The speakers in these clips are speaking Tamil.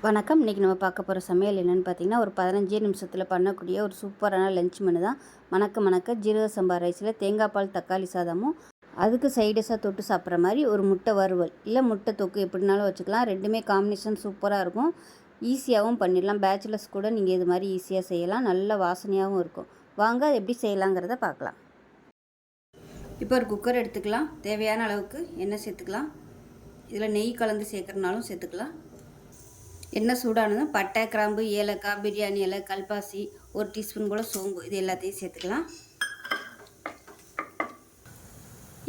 வணக்கம். இன்றைக்கி நம்ம பார்க்க போகிற சமையல் என்னென்னு பார்த்தீங்கன்னா, ஒரு 15 நிமிஷத்தில் பண்ணக்கூடிய ஒரு சூப்பரான லஞ்ச் மெனு தான். மணக்க ஜீரக சம்பா ரைஸில் தேங்காய் பால் தக்காளி சாதமும், அதுக்கு சைடிஷாக தொட்டு சாப்பிட்ற மாதிரி ஒரு முட்டை வறுவல் இல்லை முட்டை தொக்கு எப்படினாலும் வச்சுக்கலாம். ரெண்டுமே காம்பினேஷன் சூப்பராக இருக்கும். ஈஸியாகவும் பண்ணிடலாம். பேச்சுலர்ஸ் கூட நீங்கள் இது மாதிரி ஈஸியாக செய்யலாம். நல்ல வாசனையாகவும் இருக்கும். வாங்க அது எப்படி செய்யலாங்கிறத பார்க்கலாம். இப்போ ஒரு குக்கர் எடுத்துக்கலாம். தேவையான அளவுக்கு எண்ணெய் சேர்த்துக்கலாம். இதில் நெய் கலந்து சேர்க்குறனாலும் சேர்த்துக்கலாம். எண்ணெய் சூடானதும் பட்டை, கிராம்பு, ஏலக்காய், பிரியாணி இலை, கல்பாசி, ஒரு டீஸ்பூன் போல் சோம்பு இது எல்லாத்தையும் சேர்த்துக்கலாம்.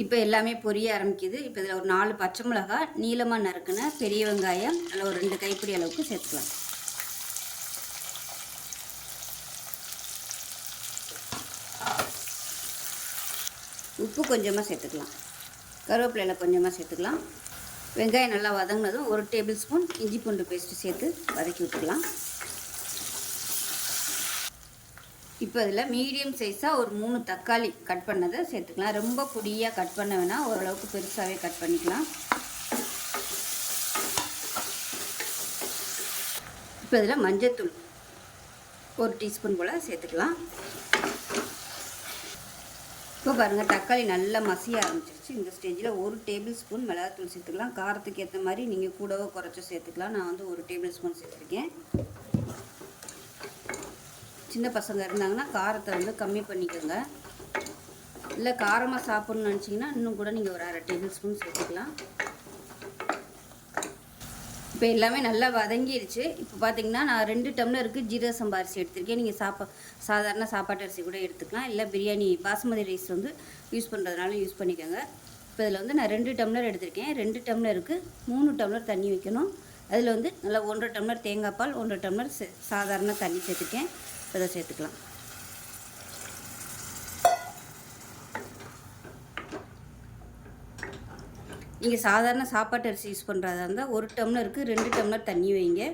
இப்போ எல்லாமே பொரிய ஆரம்பிக்குது. இப்போ இதில் ஒரு 4 பச்சை மிளகாய் நீளமாக நறுக்குன பெரிய வெங்காயம் அதில் ஒரு 2 கைப்பிடி அளவுக்கு சேர்த்துக்கலாம். உப்பு கொஞ்சமாக சேர்த்துக்கலாம். கருவேப்பிலையில் கொஞ்சமாக சேர்த்துக்கலாம். வெங்காயம் நல்லா வதங்கினதும் 1 டேபிள் ஸ்பூன் இஞ்சி பூண்டு பேஸ்ட்டு சேர்த்து வதக்கி விட்டுக்கலாம். இப்போ இதில் மீடியம் சைஸாக ஒரு 3 தக்காளி கட் பண்ணதை சேர்த்துக்கலாம். ரொம்ப பொடியாக கட் பண்ண வேணால், ஓரளவுக்கு பெருசாகவே கட் பண்ணிக்கலாம். இப்போ இதில் மஞ்சத்தூள் 1 டீஸ்பூன் போல் சேர்த்துக்கலாம். இப்போ பாருங்கள், தக்காளி நல்லா மசிய ஆரம்பிச்சிருச்சு. இந்த ஸ்டேஜில் 1 டேபிள் ஸ்பூன் மிளகாத்தூள் சேர்த்துக்கலாம். காரத்துக்கு ஏற்ற மாதிரி நீங்கள் கூடவோ குறைச்சோ சேர்த்துக்கலாம். நான் வந்து 1 டேபிள் ஸ்பூன் சேர்த்துருக்கேன். சின்ன பசங்க இருந்தாங்கன்னா காரத்தை வந்து கம்மி பண்ணிக்கோங்க. இல்லை காரமாக சாப்பிட்ணுன்னு நினச்சிங்கன்னா இன்னும் கூட நீங்கள் ஒரு 1/2 டேபிள் ஸ்பூன் சேர்த்துக்கலாம். இப்போ எல்லாமே நல்லா வதங்கிடுச்சு. இப்போ பார்த்தீங்கன்னா நான் 2 டம்ளருக்கு ஜீரக சம்பா அரிசி எடுத்திருக்கேன். நீங்கள் சாதாரண சாப்பாட்டு அரிசி கூட எடுத்துக்கலாம். இல்லை பிரியாணி பாஸ்மதி ரைஸ் வந்து யூஸ் பண்ணுறதுனால யூஸ் பண்ணிக்கோங்க. இப்போ இதில் வந்து நான் 2 டம்ளர் எடுத்திருக்கேன். 2 டம்ளருக்கு 3 டம்ளர் தண்ணி வைக்கணும். அதில் வந்து நல்லா 1.5 டம்ளர் தேங்காய் பால், 1.5 டம்ளர் சாதாரண தண்ணி சேர்த்துருக்கேன். இப்போ இதை சேர்த்துக்கலாம். நீங்கள் சாதாரண சாப்பாட்டு அரிசி யூஸ் பண்ணுறதா இருந்தால் 1 டம்ளருக்கு 2 டம்ளர் தண்ணி வைங்க.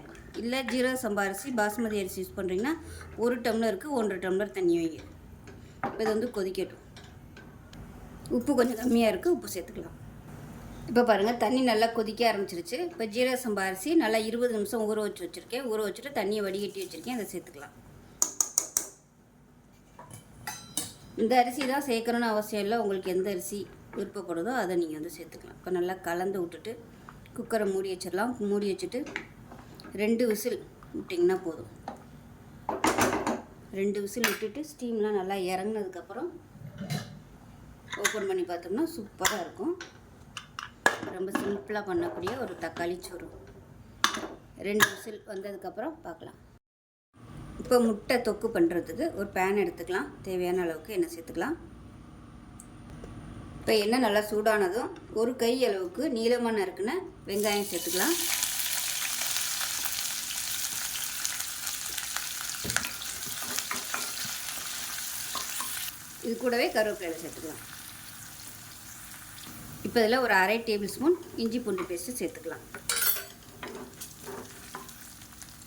இல்லை ஜீரக சம்பா அரிசி பாஸ்மதி அரிசி யூஸ் பண்ணுறீங்கன்னா 1 டம்ளருக்கு 1.5 டம்ளர் தண்ணி வைங்க. இப்போ இது வந்து கொதிக்கட்டும். உப்பு கொஞ்சம் கம்மியாக இருக்குது, உப்பு சேர்த்துக்கலாம். இப்போ பாருங்கள், தண்ணி நல்லா கொதிக்க ஆரம்பிச்சிருச்சு. இப்போ ஜீரக சம்பா அரிசி நல்லா 20 நிமிஷம் ஊற வச்சுருக்கேன். ஊற வச்சுட்டு தண்ணியை வடிகட்டி வச்சுருக்கேன். அதை சேர்த்துக்கலாம். இந்த அரிசி தான் சேர்க்கணுன்னு அவசியம் இல்லை. உங்களுக்கு எந்த அரிசி விருப்பப்படுதோ அதை நீங்கள் வந்து சேர்த்துக்கலாம். இப்போ நல்லா கலந்து விட்டுட்டு குக்கரை மூடி வச்சிடலாம். மூடி வச்சுட்டு 2 விசில் விட்டிங்கன்னா போதும். 2 விசில் விட்டுட்டு ஸ்டீம்லாம் நல்லா இறங்கினதுக்கப்புறம் ஓப்பன் பண்ணி பார்த்தோம்னா சூப்பராக இருக்கும். ரொம்ப சிம்பிளாக பண்ணக்கூடிய ஒரு தக்காளி சோறு. 2 விசில் வந்ததுக்கப்புறம் பார்க்கலாம். இப்போ முட்டை தொக்கு பண்ணுறதுக்கு ஒரு பேன் எடுத்துக்கலாம். தேவையான அளவுக்கு எண்ணெய் சேர்த்துக்கலாம். இப்போ எண்ணெய் நல்லா சூடானதும் 1 கை அளவுக்கு நீளமாக நறுக்குன வெங்காயம் சேர்த்துக்கலாம். இது கூடவே கருவேப்பிலை சேர்த்துக்கலாம். இப்போ இதில் ஒரு 1/2 டேபிள் ஸ்பூன் இஞ்சி பூண்டு பேஸ்ட்டு சேர்த்துக்கலாம்.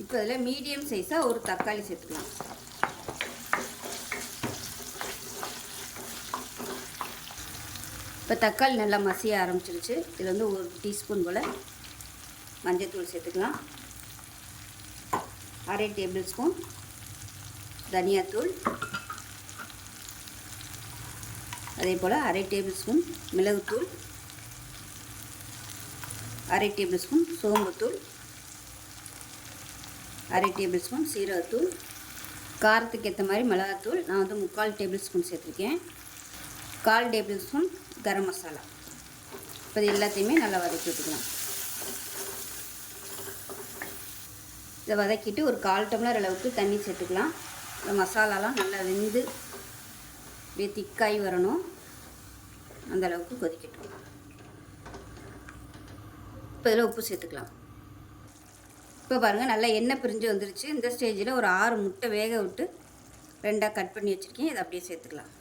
இப்போ இதில் மீடியம் சைஸாக ஒரு தக்காளி சேர்த்துக்கலாம். இப்போ தக்காளி நல்லா மசிய ஆரம்பிச்சிருச்சு. இதில் வந்து 1 டீஸ்பூன் போல் மஞ்சள்தூள் சேர்த்துக்கலாம். 1/2 டேபிள் ஸ்பூன் தனியாத்தூள், அதே போல் 1/2 டேபிள் ஸ்பூன் மிளகுத்தூள், 1/2 டேபிள் ஸ்பூன் சோம்புத்தூள், 1/2 டேபிள் ஸ்பூன் சீரகத்தூள், காரத்துக்கு ஏற்ற மாதிரி மிளகாத்தூள் நான் வந்து 3/4 டேபிள் ஸ்பூன் சேர்த்துருக்கேன். 1/4 டேபிள் ஸ்பூன் கரம் மசாலா. இப்போ இது எல்லாத்தையுமே நல்லா வதக்கி விட்டுக்கலாம். இதை வதக்கிட்டு ஒரு 1/4 டம்ளர் அளவுக்கு தண்ணி சேர்த்துக்கலாம். இந்த மசாலாலாம் நல்லா வெந்து அப்படியே திக்காய் வரணும். அந்த அளவுக்கு கொதிக்கட்டும். இப்போ இதில் உப்பு சேர்த்துக்கலாம். இப்போ பாருங்கள், நல்லா எண்ணெய் பிரிஞ்சு வந்துருச்சு. இந்த ஸ்டேஜில் ஒரு 6 முட்டை வேக விட்டு 2ஆக கட் பண்ணி வச்சுருக்கேன். இதை அப்படியே சேர்த்துக்கலாம்.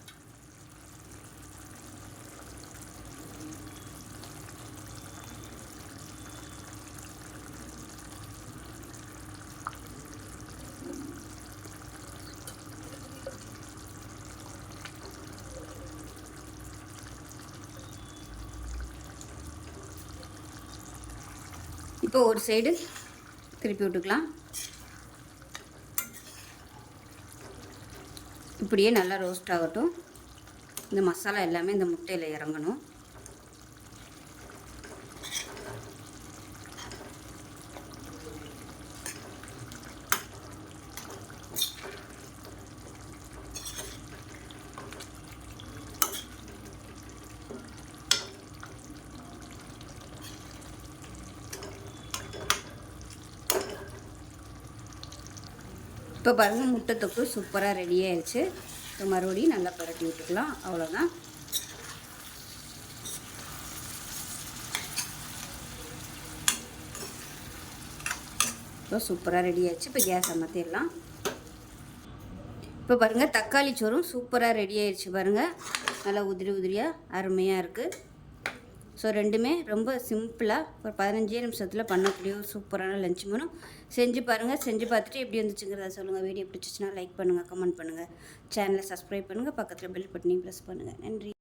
இப்போ ஒரு சைடு திருப்பி விட்டுக்கலாம். இப்படியே நல்லா ரோஸ்ட் ஆகட்டும். இந்த மசாலா எல்லாமே இந்த முட்டையில் இறங்கணும். இப்போ பாருங்கள், முட்டை தொக்கு சூப்பராக ரெடி ஆயிடுச்சு. இப்போ மறுபடியும் நல்லா பரட்டி விட்டுக்கலாம். அவ்வளோதான். இப்போ சூப்பராக ரெடி ஆயிடுச்சு. இப்போ கேஸ் அமர்த்திடலாம். இப்போ பாருங்கள், தக்காளி சோறும் சூப்பராக ரெடி ஆயிடுச்சு. பாருங்கள், நல்லா உதிரி உதிரியாக அருமையாக இருக்குது. ஸோ ரெண்டுமே ரொம்ப சிம்பிளாக ஒரு 15 நிமிஷத்தில் பண்ணக்கூடிய ஒரு சூப்பரான லஞ்ச் மெனு. செஞ்சு பாருங்கள். செஞ்சு பார்த்துட்டு எப்படி வந்துச்சுங்கிறத சொல்லுங்கள். வீடியோ பிடிச்சிச்சின்னா லைக் பண்ணுங்கள், கமெண்ட் பண்ணுங்கள், சேனலை சப்ஸ்கிரைப் பண்ணுங்கள், பக்கத்தில் பெல் பட்டனையும் ப்ரெஸ் பண்ணுங்கள். நன்றி.